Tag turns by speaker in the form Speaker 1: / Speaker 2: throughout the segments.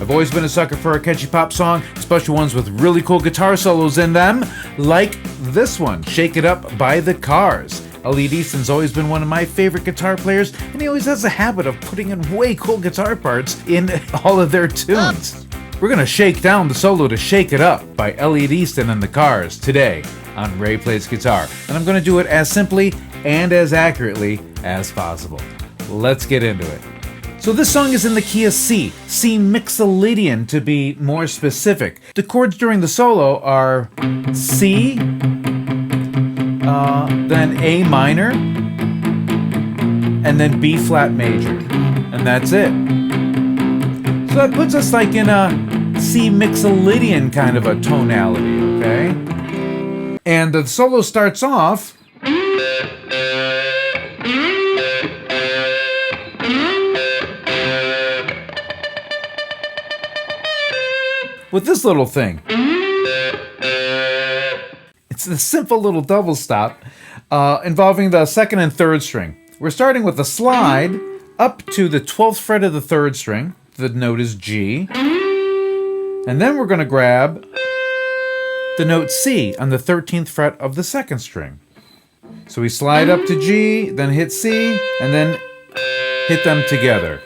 Speaker 1: I've always been a sucker for a catchy pop song, especially ones with really cool guitar solos in them, like this one, Shake It Up by the Cars. Elliot Easton's always been one of my favorite guitar players, and he always has a habit of putting in way cool guitar parts in all of their tunes. We're gonna shake down the solo to Shake It Up by Elliot Easton and the Cars today on Ray Plays Guitar, and I'm gonna do it as simply and as accurately as possible. Let's get into it. So this song is in the key of C mixolydian to be more specific. The chords during the solo are C, then A minor, and then B flat major, and that's it. So that puts us like in a C mixolydian kind of a tonality, okay? And the solo starts off with this little thing. It's a simple little double stop involving the second and third string. We're starting with a slide up to the 12th fret of the third string. The note is G. And then we're going to grab the note C on the 13th fret of the second string. So we slide up to G, then hit C, and then hit them together.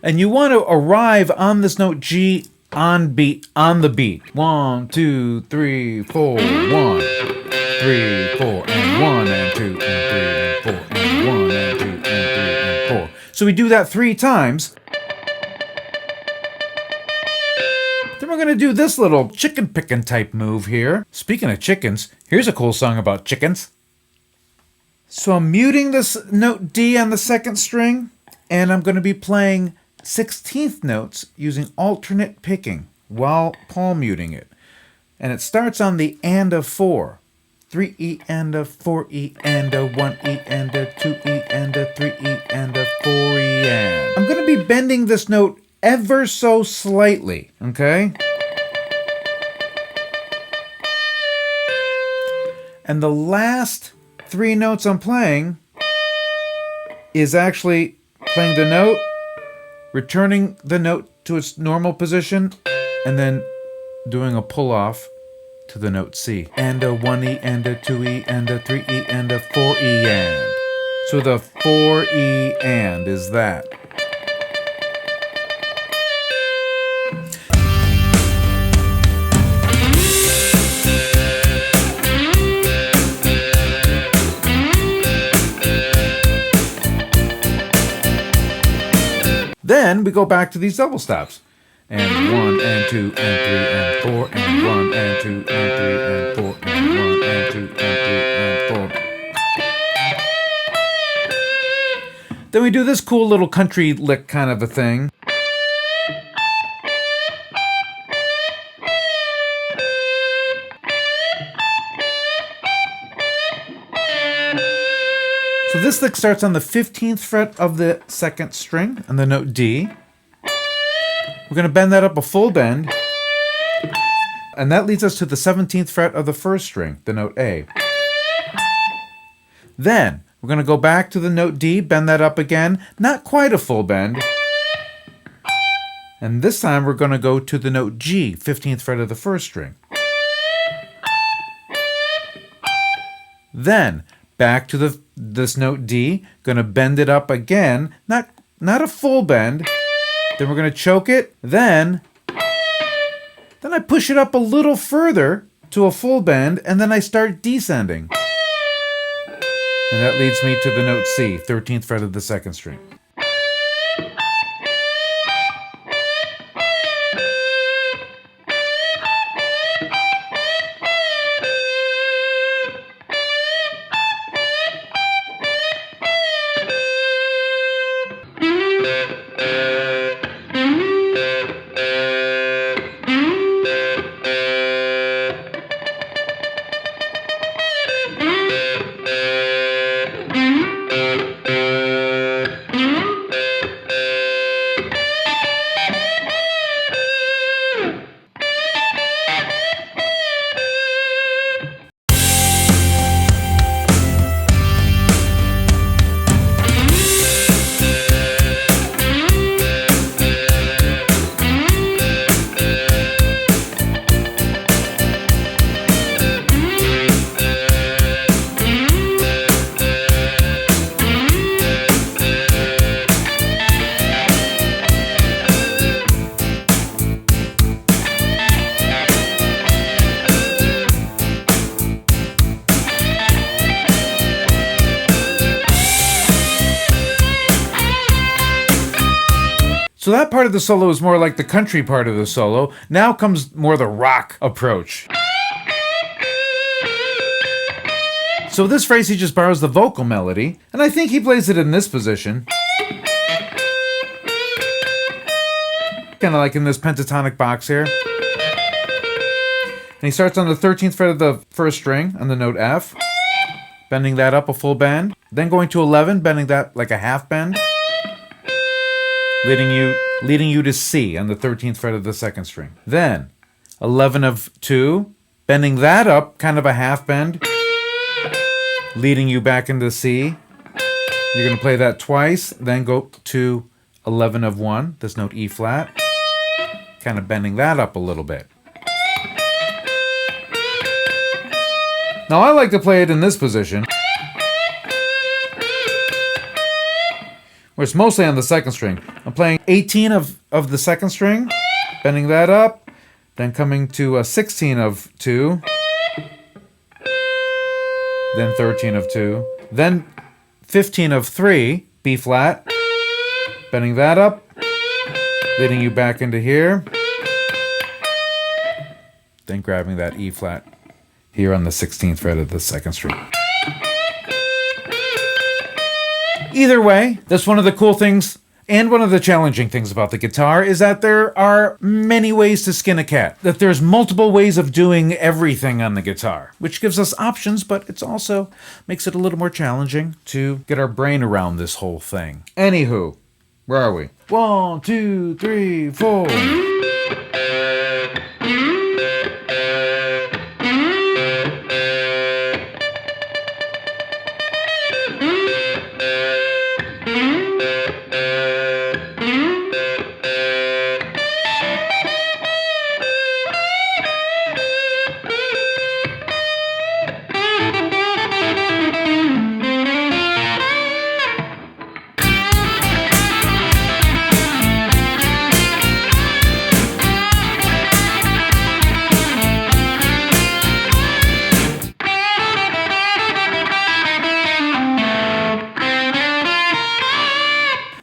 Speaker 1: And you want to arrive on this note G on the beat. 1, 2, 3, 4, 1, 3, 4, and 1, and 2, and 3, and 4, and 1, and 2, and 3, and 4. So we do that 3 times. Then we're going to do this little chicken picking type move here. Speaking of chickens, here's a cool song about chickens. So I'm muting this note D on the second string, and I'm going to be playing 16th notes using alternate picking while palm muting it. And it starts on the and of 4. 3E and a 4E and a 1E and a 2E and a 3E and a 4E and. I'm going to be bending this note ever so slightly, okay? And the last 3 notes I'm playing is actually playing the note, returning the note to its normal position, and then doing a pull-off to the note C. And a 1E and a 2E and a 3E and a 4E and. So the 4E and is that. Then we go back to these double stops. And 1 and 2 and 3 and 4 and 1 and 2 and 3 and 4 and 1 and 2 and 3 and 4. Then we do this cool little country lick kind of a thing. So this lick starts on the 15th fret of the second string on the note D. We're going to bend that up a full bend, and that leads us to the 17th fret of the first string, the note A. Then we're going to go back to the note D, bend that up again, not quite a full bend, and this time we're going to go to the note G, 15th fret of the first string. Then back to this note D, going to bend it up again, not a full bend. Then we're going to choke it. Then I push it up a little further to a full bend, and then I start descending. And that leads me to the note C, 13th fret of the second string. So that part of the solo is more like the country part of the solo. Now comes more the rock approach. So this phrase, he just borrows the vocal melody, and I think he plays it in this position. Kind of like in this pentatonic box here. And he starts on the 13th fret of the first string on the note F, bending that up a full bend, then going to 11, bending that like a half bend, leading you to C on the 13th fret of the second string. Then 11 of 2, bending that up kind of a half bend, leading you back into C. You're going to play that twice, then go to 11 of 1, this note E flat, kind of bending that up a little bit. Now I like to play it in this position, where it's mostly on the second string. I'm playing 18 of the second string, bending that up, then coming to 16 of 2, then 13 of 2, then 15 of 3, B flat, bending that up, leading you back into here, then grabbing that E flat here on the 16th fret of the second string. Either way, that's one of the cool things and one of the challenging things about the guitar is that there are many ways to skin a cat. That there's multiple ways of doing everything on the guitar, which gives us options, but it's also makes it a little more challenging to get our brain around this whole thing. Anywho, where are we? 1, 2, 3, 4.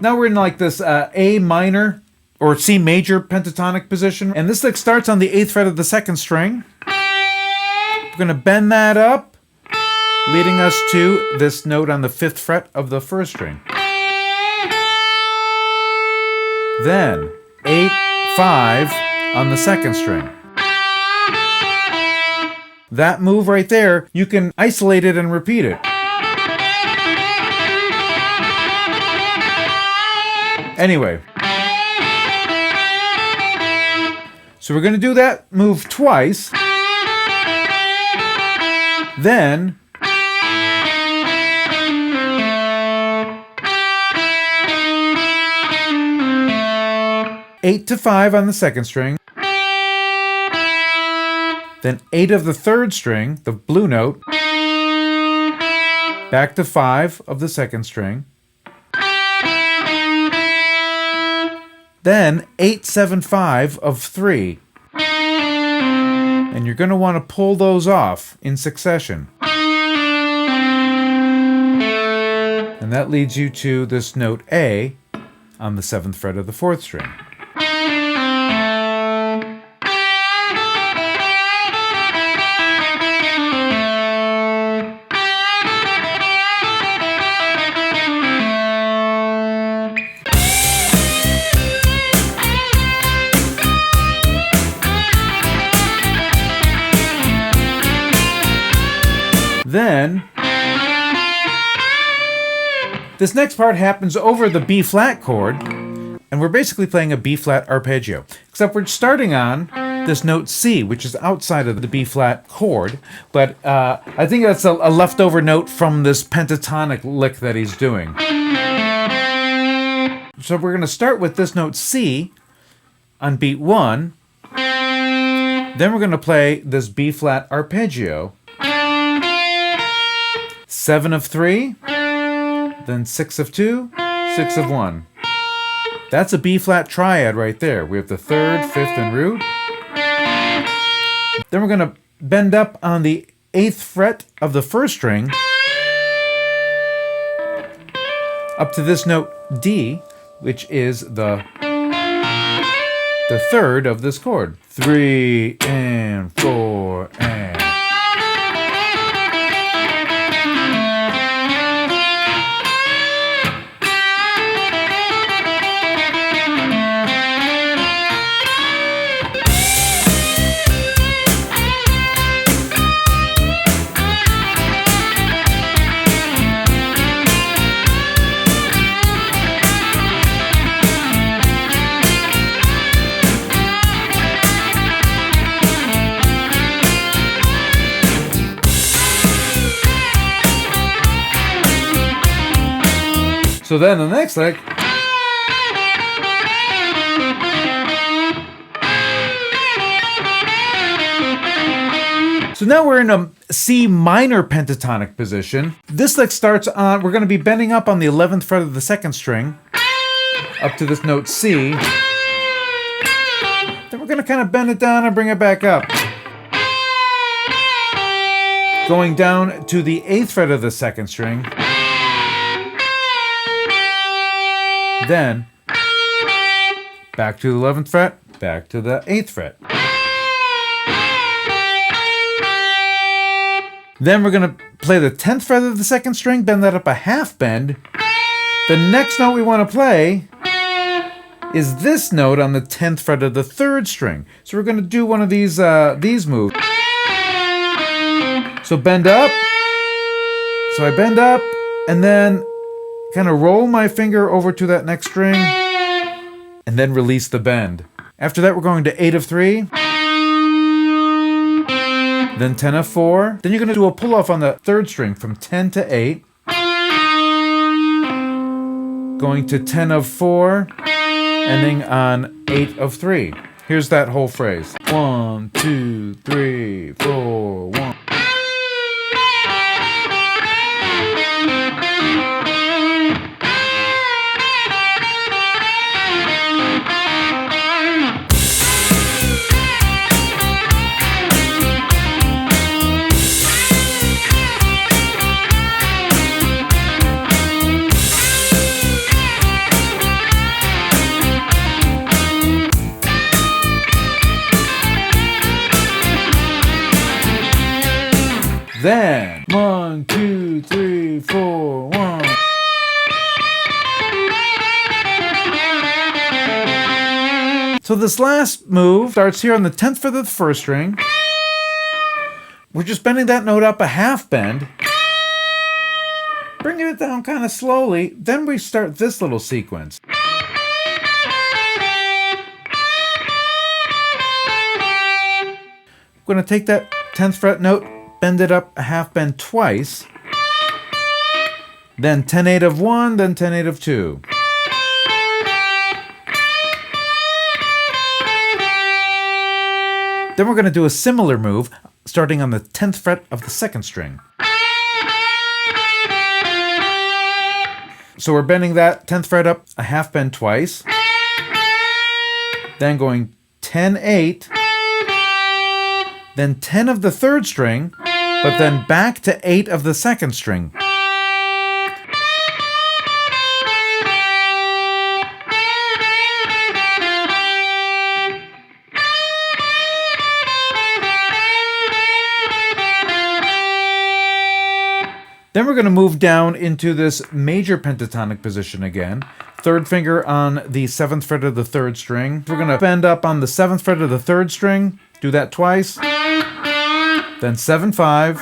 Speaker 1: Now we're in like this A minor or C major pentatonic position. And this lick starts on the 8th fret of the second string. We're going to bend that up, leading us to this note on the 5th fret of the first string. Then 8, 5 on the second string. That move right there, you can isolate it and repeat it. Anyway, so we're going to do that move twice. Then eight to 5 on the second string. Then 8 of the third string, the blue note. Back to 5 of the second string. Then 8, 7, 5 of 3. And you're going to want to pull those off in succession. And that leads you to this note A on the 7th fret of the 4th string. Then, this next part happens over the B flat chord, and we're basically playing a B flat arpeggio. Except we're starting on this note C, which is outside of the B flat chord, but I think that's a leftover note from this pentatonic lick that he's doing. So we're going to start with this note C on beat 1, then we're going to play this B flat arpeggio. 7 of 3, then 6 of 2, 6 of 1. That's a B flat triad right there. We have the 3rd, 5th, and root. Then we're going to bend up on the 8th fret of the 1st string up to this note D, which is the the third of this chord. 3 and 4 and. So then the next lick. So now we're in a C minor pentatonic position. This lick starts on, we're going to be bending up on the 11th fret of the second string, up to this note C. Then we're going to kind of bend it down and bring it back up. Going down to the 8th fret of the second string. Then, back to the 11th fret, back to the 8th fret. Then we're going to play the 10th fret of the second string, bend that up a half bend. The next note we want to play is this note on the 10th fret of the third string. So we're going to do one of these moves. So bend up. So I bend up, and then kind of roll my finger over to that next string, and then release the bend. After that, we're going to 8 of 3, then 10 of 4. Then you're going to do a pull off on the third string from 10 to 8, going to 10 of 4, ending on 8 of 3. Here's that whole phrase. 1, 2, 3, 4, 1. Then 1, 2, 3, 4, 1. So this last move starts here on the 10th fret of the first string. We're just bending that note up a half bend, bringing it down kind of slowly. Then we start this little sequence. I'm going to take that 10th fret note, bend it up a half bend twice, then 10 8 of 1, then 10 8 of 2. Then we're going to do a similar move starting on the 10th fret of the second string. So we're bending that 10th fret up a half bend twice, then going 10 8, then 10 of the third string, but then back to 8 of the second string. Then we're going to move down into this major pentatonic position again. Third finger on the 7th fret of the third string. We're going to bend up on the 7th fret of the third string. Do that twice. Then 7 5,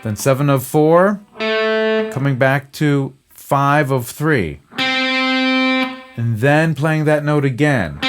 Speaker 1: then 7 of 4, coming back to 5 of 3, and then playing that note again.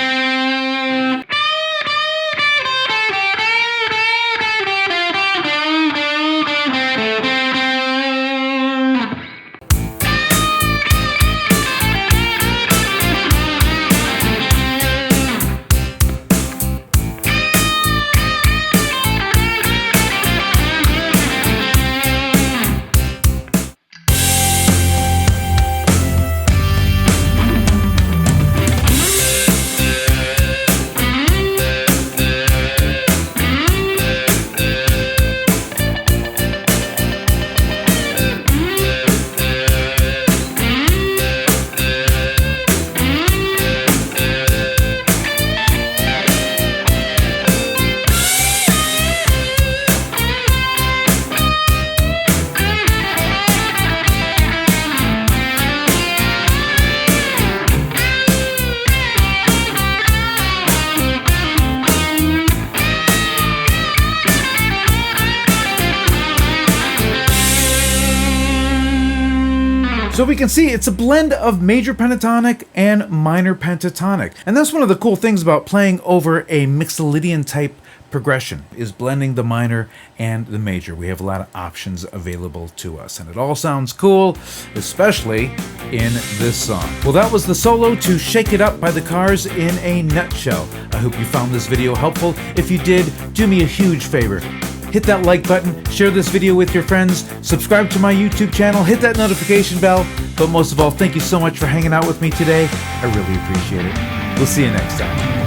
Speaker 1: So we can see it's a blend of major pentatonic and minor pentatonic. And that's one of the cool things about playing over a Mixolydian type progression, is blending the minor and the major. We have a lot of options available to us, and it all sounds cool, especially in this song. Well, that was the solo to Shake It Up by the Cars in a nutshell. I hope you found this video helpful. If you did, do me a huge favor. Hit that like button, share this video with your friends, subscribe to my YouTube channel, hit that notification bell, but most of all, thank you so much for hanging out with me today. I really appreciate it. We'll see you next time.